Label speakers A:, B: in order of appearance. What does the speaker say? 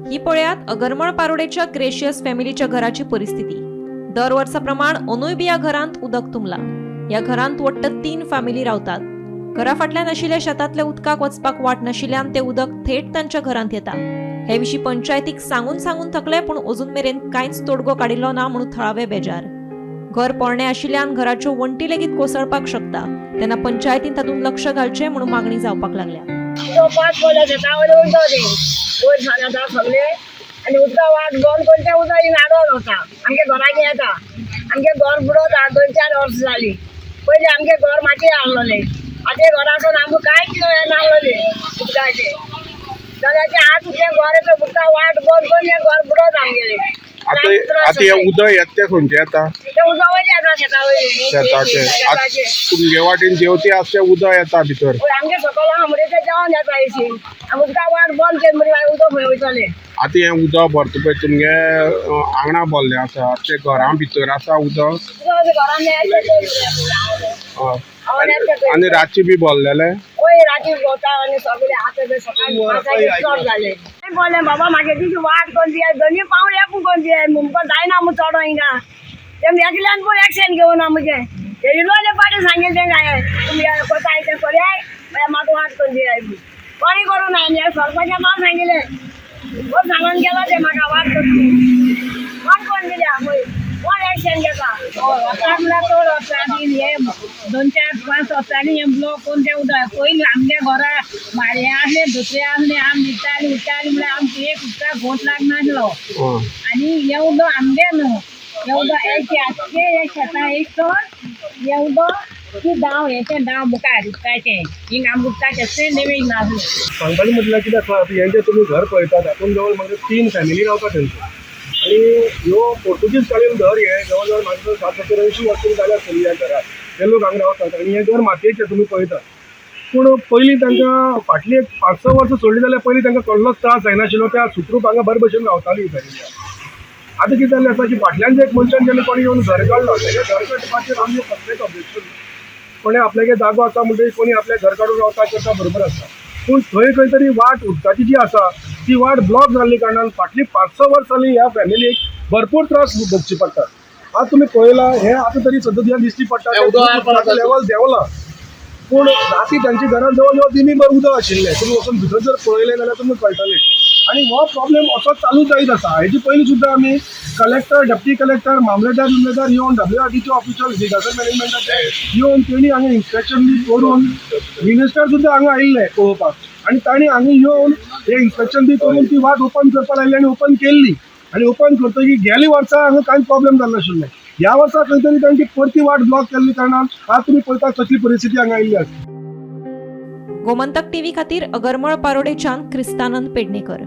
A: ही पळयात अगरमळ पारोडेच्या ग्रेशियस फॅमिलीच्या घराची परिस्थिती। दर वर्साप्रमाण अंदूय बी या घरांत उदक तुंबला। या घरांत वट्ट 3 फॅमिली रावतात। घरा फाटल्यान आशिल्ल्या शेतांतले उदकाक वचपाक वाट नाशिल्ल्यान ते उदक थेट तांच्या घरांत येता। हे विशीं पंचायतीक सांगून थकले, पूण अजून मेरेन कांयच तोडगो काडिल्लो ना म्हणून थळावे बेजार। घर पोरणे आशिल्ल्यान घराच्यो वण्टी लेगीत कोसळपाक शकता, तेन्ना पंचायतीन तातूंत लक्ष घालचें म्हणून मागणी जावपाक लागल्या।
B: आणि उदका वाट दोन कोणते उदक नाडोर होता आमगे घराक येता। आमगे घर बुडोता 2-4 वर्स जाली। पयलीं आमगे घर माती आहलोले, आतां घरासून आमकां कांयच नाहलोले उदकाचे। जाल्यार आज तुजें घर येता उदका वाट बंद करून हें घर बुडोत आमगेलें।
C: आता हे उदक येता खंयचे येता?
B: ते उदक वयले येता शेताचे।
C: तुमगे वाटेन जेवती आसता उदक येता भितर?
B: आमगे सकयल आमरेचे जेवण येता अशी। उदका वाट बंद केली म्हणजे उदक खंय वयतलें?
C: आता हे उदक भरता पळय तुमगे आंगणा भरले आसा, ते घरा भितर आसा उदक? आनी रातचे बी भरलेले?
B: ओय राती भरता आनी सगळे आतां ते सकाळी चड जाले। बोले बाबा म्हागे तिची वाट कोण दिया, दोनी पावले एकू कोण दिया, मुमको जायना मु चड हिंगा। ते एकल्यान पण एक्शन घेवन आमगे हे इलोले पाटी सांगेल ते काय तुम्ही कोताय ते करयाय म्हाका वाट कोण दियाय कोणी करू ना। सरपंचा नाव सांगिले कोण सांगून गेला ते म्हाका वाट कोण कोण दिल्या कोण एक्शन घेता? चड वर्सांनी हे 2-4-5 वर्सांनी हे ब्लॉक कोण ते उदक पयलीं आमगे घरा भाडे आसले दुसरे आसले आम न्हिदताली उठताली म्हळ्यार आमकां एक उदकाक घोट लागनासलो। आनी हे उदक आमगे न्हू, हे उदक एक शेतां एक चड हे उदक की डाव हेचे डाव मुखार उदकाचे हिंग आमकां उदकाचे सेंड नेवेक नासले।
D: सांगताली म्हटल्यार कित्याक हेंचे तुमी घर पळयतात हातूंत जवळ म्हाका 3 फॅमिली रावता थंयसर। आनी ह्यो पोर्तुगीज काळीन घर हे जवळ जवळ म्हाका 70-80 वर्सां जाल्या आसतली ह्या घराक। ते लोक हांगा रावतात आनी हें घर मातयेचें तुमी पळयतात। पूण पयलीं तांकां फाटलीं 5-6 वर्सां सोडलीं जाल्यार पयलीं तांकां कसलोच त्रास जायनाशिल्लो। त्या सुखरूप हांगा बरे भशेन रावतालीं ही फॅमिली। आतां कितें जालें आसा की फाटल्यान जे एक मनशान जेन्ना कोणी येवन घर काडलो तेच्या घर काडपाचेर आमचें कसलेंच ऑब्जेक्शन ना। कोणें आपल्यागे जागो आसा म्हणटकीर कोणी आपलें घर काडून रावता करता बरोबर आसा। पूण थंय खंय तरी वाट उदकाची जी आसा ती वाट ब्लॉक जाल्ली कारणान फाटलीं 5-6 वर्सांनी ह्या फॅमिलीक भरपूर त्रास भोगचे पडटात। आज तुमी पळयला हे आतां तरी सद्या दिश्टी पडटा लेवल देंवला, पूण राती तांच्या घरांत जवळ जवळ दिमीभर उदक आशिल्लें। तुमी वचून भितर जर पळयलें जाल्यार तुमी कळटलें। आनी हो प्रॉब्लेम असो चालू जायत आसा। हेजी पयलीं सुद्दां आमी कलेक्टर, डेप्टी कलेक्टर, मामलेदार येवन WRDचे ऑफिशियल डिजास्टर मॅनेजमेंटाचे येवन तेणी हांगा इन्स्पेक्शन बी करून मिनिस्टर सुद्दां हांगा आयिल्ले पळोवपाक आनी तांणी हांगा येवन हे इन्स्पेक्शन बी करून ती वाट ओपन करपाक लायली आनी ओपन केल्ली। आनी ओपन करतकीर गेल्या वर्सा हांगा कांयच प्रॉब्लेम जाल्लो नाशिल्लो। ह्या वर्सा खंय तरी तांची परती वाट ब्लॉक केल्ली कारणान आज तुमी पळयतात कसली परिस्थिती हांगा आयिल्ली आसा।
A: गोमंतक टीव्ही खातीर अगरमळ पारोडेच्यान क्रिस्तानंद पेडणेकर।